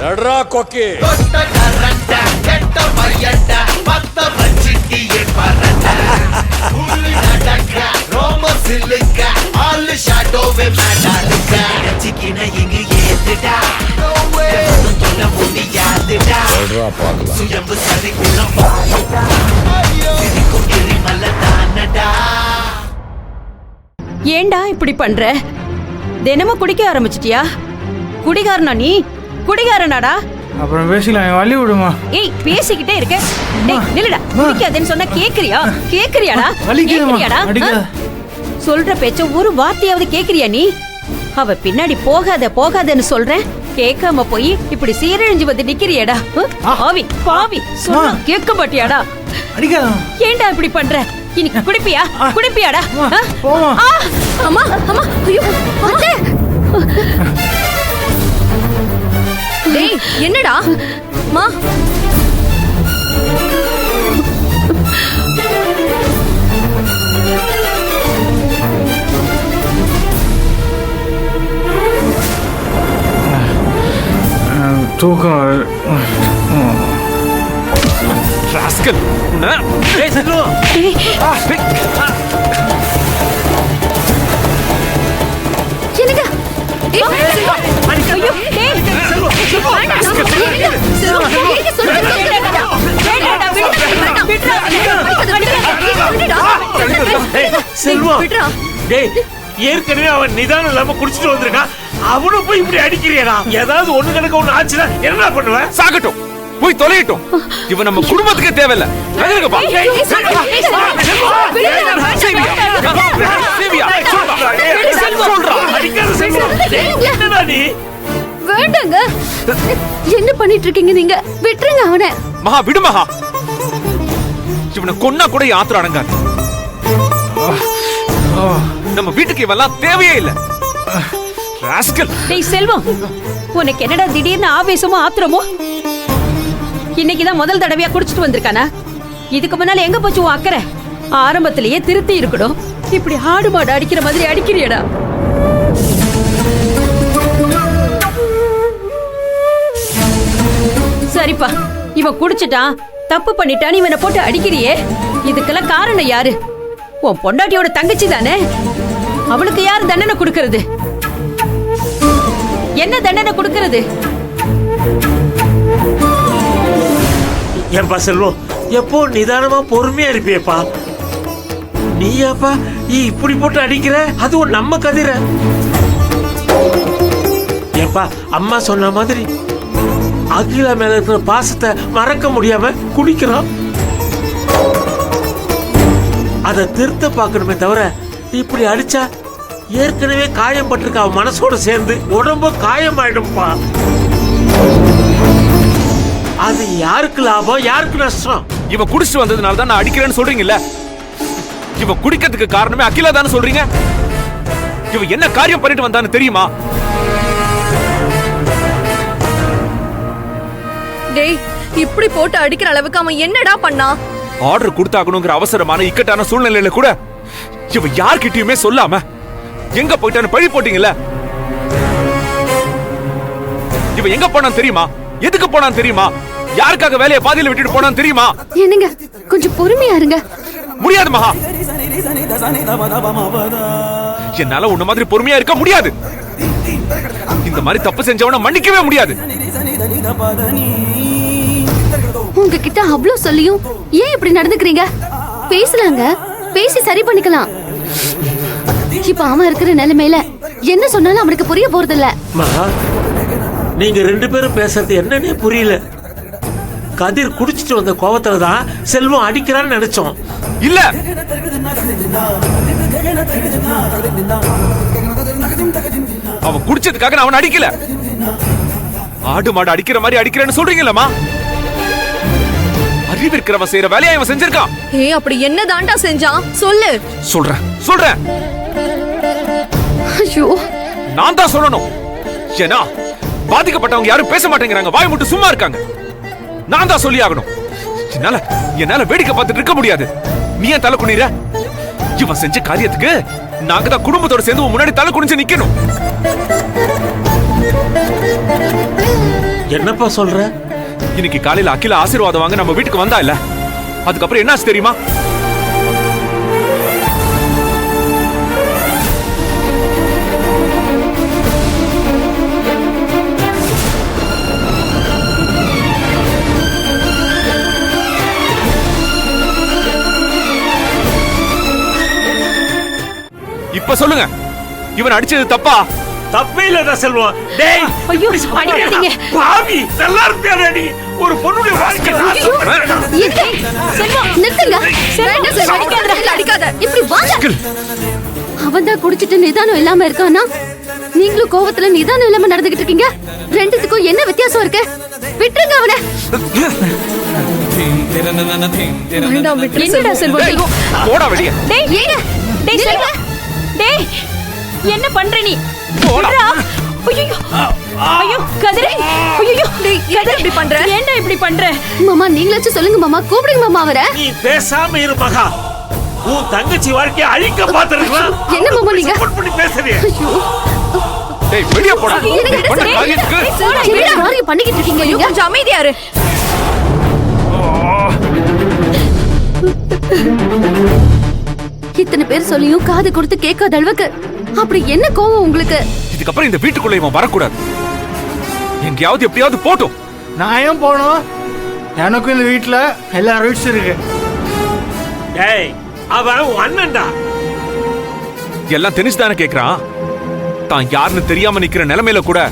எட்ரா கொக்கி ஏண்டா இப்படி பண்ற? தினமும் குடிக்க ஆரம்பிச்சிட்டியா? குடிகாரனா நீ? குடிகாரனாடா? அப்புறம் பேசிக்கலாம், வழி விடுமா. ஏய் பேசிக்கிட்டே இருக்க. டேய் நில்லுடா. குடிக்காதேன்னு சொன்னா கேக்குறியா? கேக்குறியாடா? சொல்ற பேச்ச ஒரு வார்த்தையாவது கேக்குறியா நீ? அவ பின்னாடி போகாதன்னு சொல்றேன், கேட்காம போய் இப்படி சீரழிஞ்சு வந்து நிக்கிறியடா. பாவி பாவி, சொன்னா கேட்க மாட்டியாடா? ஏண்டா இப்படி பண்ற? இன்னைக்கு குடிப்பியாடா? அம்மா அம்மா, ஐயோ அண்ணே. டேய் என்னடா மா? தூக்கம். ராஸ்கல். ஏய் சக்ரு. என்னங்க? ஐயோ டேய் ஏற்கனவே அவன் நிதானம் இல்லாம குடிச்சிட்டு வந்திருக்கான். அவனும் போய் இப்படி அடிக்கிறியடா. ஏதாவது ஒண்ணு கணக்கு ஒண்ணு ஆச்சுன்னா என்ன பண்ணுவேன்? சாகட்டும், போய் தொலையட்டும். இவன் நம்ம குடும்பத்துக்கே தேவையில்ல. வேண்டாங்க. என்ன பண்ணிட்டு இருக்கீங்க நீங்க? விட்டுருங்க அவனை. மகா விடு மகா. இவனை கொன்னா கூட ஆத்திரம் அடங்காது. நம்ம வீட்டுக்கு இவெல்லாம் தேவையே இல்ல. டேய் செல்வம், உனக்கு என்னடா திடீர்னு ஆவேசமோ ஆத்திரமோ? இன்னைக்குதான் முதல் தடவையா குடிச்சிட்டு வந்திருக்கானா? இதுக்கு முன்னால எங்க போச்சு உன் அக்கறை? ஆரம்பத்திலேயே திருத்தி இருக்கணும். இப்படி ஆடு மாடு அடிக்கிற மாதிரி அடிக்கிறியடா. சரிப்பா, இவன் குடிச்சிட்டான், தப்பு பண்ணிட்டான், இவனை போட்டு அடிக்கிறியே. இதுக்கெல்லாம் காரணம் யாரு? உன் பொண்டாட்டியோட தங்கச்சி தானே. அவளுக்கு யாரு தண்டனை கொடுக்கறது? என்ன தண்டனை கொடுக்கறது? ஏன்பா செல்வம், எப்போ நிதானமா பொறுமையா இருப்பியப்பா. நீயாப்பா இப்படி போட்டு அடிக்கிற? அதுவும் நம்ம கதிர. ஏப்பா அம்மா சொன்ன மாதிரி அகிலா மேல இருக்கிற பாசத்தை மறக்க முடியாம குடிக்கிறான். அதை திருத்த பார்க்கணுமே தவிர இப்படி அடிச்சா ஏற்கனவே காயம் பட்டிருக்க அவன் மனசோட சேர்ந்து உடம்பு காயமாயிடும்பா. அது யாருக்கு லாபம், யாருக்கு நஷ்டம்? இவன் குடிச்சிட்டு வந்ததுனால தான் நான் அடிக்கிறேன்னு சொல்றீங்கல்ல. இவன் குடிக்கிறதுக்கு காரணமே அகிலா தானே சொல்றீங்க. இவன் என்ன காரியம் பண்ணிட்டு வந்தான்னு தெரியுமா? டேய் இப்படி போட்டு அடிக்கிற அளவுக்கு அவன் என்னடா பண்ணா? ஆர்டர் கொடுத்தாகணுங்கிற அவசரமான இக்கட்டான சூழ்நிலையில கூட இவன் யார்கிட்டயுமே சொல்லாம எங்க போயிட்டான்னு பழி போட்டீங்கல்ல. இவன் எங்க போனான் தெரியுமா? எதுக்கு போனான் தெரியுமா? யாருக்காக வேலையை பாதியில விட்டுட்டு போனான் தெரியுமா? என்னங்க கொஞ்சம் பொறுமையா இருங்க. முடியாது மகா, என்னால உன்ன மாதிரி பொறுமையா இருக்க முடியாது. இந்த மாதிரி தப்பு செஞ்சவன மன்னிக்கவே முடியாது. உங்ககிட்ட அவ்ளோ சொல்லியும் ஏன் இப்படி நடந்துக்கிறீங்க? பேசலாங்க, பேசி சரி பண்ணிக்கலாம். இப்ப அவன் இருக்கிற நிலைமையில என்ன சொன்னாலும் அவனுக்கு புரிய போறது இல்ல. நீங்க ரெண்டு பேரும் பேசுறது என்னன்னே புரியல. கதிர் குடிச்சிட்டு வந்த கோவத்துல தான் செல்வம் அடிக்கிறான்னு நினைச்சோம். இல்ல, அவன் குடிச்சதுக்காக நான் அவன் அடிக்கல. ஆடு மாடு அடிக்கிற மாதிரி அடிக்கிறேன்னு சொல்றீங்களா? அறிவு இருக்கிறவன் செய்யற வேலையை அவன் செஞ்சிருக்கான். ஏய் அப்படி என்ன தாண்டா செஞ்சான் சொல்லு. சொல்றேன். ஐயோ, நான் தான் சொல்லணும். ஏன்னா பாதிக்கப்பட்டவங்க யாரும் பேச மாட்டேங்கிறாங்க, வாய் மட்டும் சும்மா இருக்காங்க. நான் தான் சொல்லி ஆகணும். என்னால வேடிக்கை பார்த்துட்டு இருக்க முடியாது. நீ ஏன் தலை குனிற? இவன் செஞ்ச காரியத்துக்கு நாங்க தான் குடும்பத்தோட சேர்ந்து முன்னாடி தலை குனிஞ்சு நிக்கணும். என்னப்பா சொல்ற? இன்னைக்கு காலையில அகிலா ஆசீர்வாதம் வாங்க நம்ம வீட்டுக்கு வந்தா இல்ல, அதுக்கப்புறம் என்னாச்சு தெரியுமா? இப்ப சொல்லுங்க, இவன் அடிச்சது தப்பா? தப்பே இல்லடா செல்வம். டேய், ஐயோ, அடிக்காதீங்க. பாவி, நல்லா இருப்பியாடா நீ? ஒரு பொண்ணுடைய வாழ்க்கை செல்வம், நிறுத்துங்க. வேண்டாம் செல்வம், அடிக்காத. இப்படி வாங்க. அவன்தான் குடிச்சிட்டு நிதானம் இல்லாம இருக்கானா? நீங்களும் கோவத்துல நிதானம் இல்லாம நடந்துகிட்டு இருக்கீங்க. ரெண்டுத்துக்கும் என்ன வித்தியாசம் இருக்கு? விட்டுருங்க அவனை. என்னடா செல்வம்? டேய், போடா வெளிய. டேய், ஏங்க, டேய் செல்வம். டேய், என்ன பண்ற நீ? போடா. விட்றா. ஐயோ, ஐயோ, கதிரே. ஐயோ, டேய், கதிரே இப்படி பண்ற? ஏன்டா இப்படி பண்ற? மாமா நீங்களாச்சும் சொல்லுங்க மாமா. கூப்பிடுங்க மாமா அவரை. நீ பேசாம இரு மகா. உன் தங்கச்சி வாழ்க்கையை அழிக்க பாத்துருக்கலாம். என்ன மாமா நீங்க? சப்போர்ட் பண்ணி பேசுறியே. ஐயோ, டேய் வெளிய போடா. என்னங்க பண்ண டேய், காரியத்துக்கு என்ன மாதிரி பண்ணிக்கிட்டு இருக்கீங்க நீங்க? கொஞ்சம் அமைதியா இரு. இத்தனை பேர் சொல்லியும் காது கொடுத்து கேட்காத அளவுக்கு அப்படி என்ன கோவம் உங்களுக்கு? இதுக்கப்புறம் இந்த வீட்டுக்குள்ள இவன் வரக்கூடாது. எங்கேயாவது எப்படியாவது போட்டும். நான் ஏன் போனோம்? எனக்கும் இந்த வீட்டுல எல்லா ரைட்ஸ் இருக்கு. டேய், அவன் உன் அண்ணன்டா. எல்லாம் தெரிஞ்சுதானே கேக்குறான். தான் யாருன்னு தெரியாம நிக்கிற நிலைமையில கூட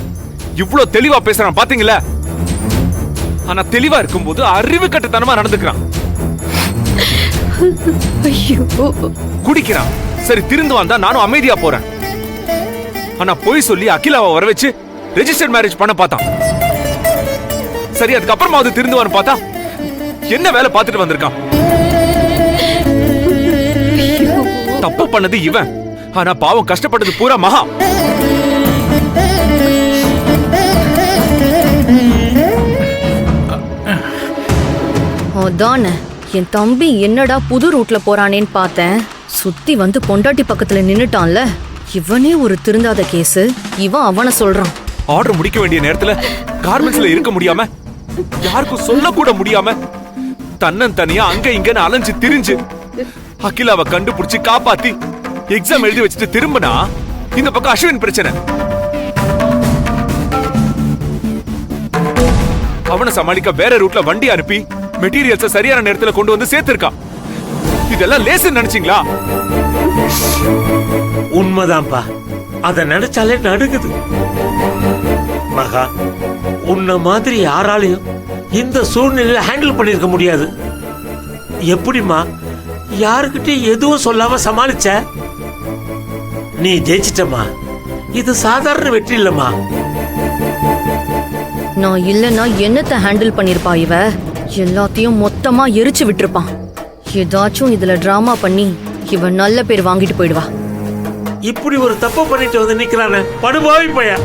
இவ்ளோ தெளிவா பேசுறான் பாத்தீங்களா? ஆனா தெளிவா இருக்கும்போது அறிவு கட்டத்தனமா நடந்துக்கிறான். ஐயோ, குடிக்கிறான். சரி, திருந்து வந்தா நானும் அமைதியா போறேன். ஆனா போய் சொல்லி அகிலாவை வர வச்சு ரெஜிஸ்டர்ட் மேரேஜ் பண்ண பார்த்தான். சரி, அதுக்கப்புறமா அது திருந்து வர பார்த்தா என்ன வேலை பார்த்துட்டு வந்திருக்கான். தப்பு பண்ணது இவன், ஆனா பாவம் கஷ்டப்பட்டது பூரா மகா. அதானே என் தம்பி என்னடா புது ரூட்ல போறானேன்னு பார்த்தேன். சுத்தி வந்து பொண்டாட்டி பக்கத்துல நின்னுட்டான்ல. இவனே ஒரு திருந்தாத கேஸ். இவன் அவனை சொல்றான். ஆர்டர் முடிக்க வேண்டிய நேரத்துல கார்மெண்ட்ஸ்ல இருக்க முடியாம, யாருக்கும் சொல்ல கூட முடியாம, தன்னன் தனியா அங்க இங்கன்னு அலைஞ்சு திரிஞ்சு அகிலாவை கண்டுபிடிச்சு காப்பாத்தி எக்ஸாம் எழுதி வச்சுட்டு திரும்பினா இந்த பக்கம் அஸ்வின் பிரச்சனை. அவனை சமாளிக்க வேற ரூட்ல வண்டி அனுப்பி மெட்டீரியல்ஸை சரியான நேரத்துல கொண்டு வந்து சேர்த்திருக்கான். இதெல்லாம் லேசுன்னு நினைச்சீங்களா? உண்மைதான்ப்பா. அத நினைச்சாலே நடுங்குது. மகா, உன்ன மாதிரி யாராலையும் இந்த சூழ்நிலையில ஹேண்டில் பண்ணிருக்க முடியாது. எப்படிமா யாருக்கிட்டையும் எதுவும் சொல்லாம சமாளிச்ச? நீ ஜெயிச்சிட்டமா. இது சாதாரண வெற்றி இல்லம்மா. நான் இல்லைன்னா என்னத்தை ஹேண்டில் பண்ணிருப்பா இவ? எல்லாத்தையும் மொத்தமா எரிச்சு விட்டுருப்பான். ஏதாச்சும் இதுல டிராமா பண்ணி இவன் நல்ல பேர் வாங்கிட்டு போயிடுவா. இப்படி ஒரு தப்பு பண்ணிட்டு வந்து நிக்கிறானே, படுபாவி பையன்.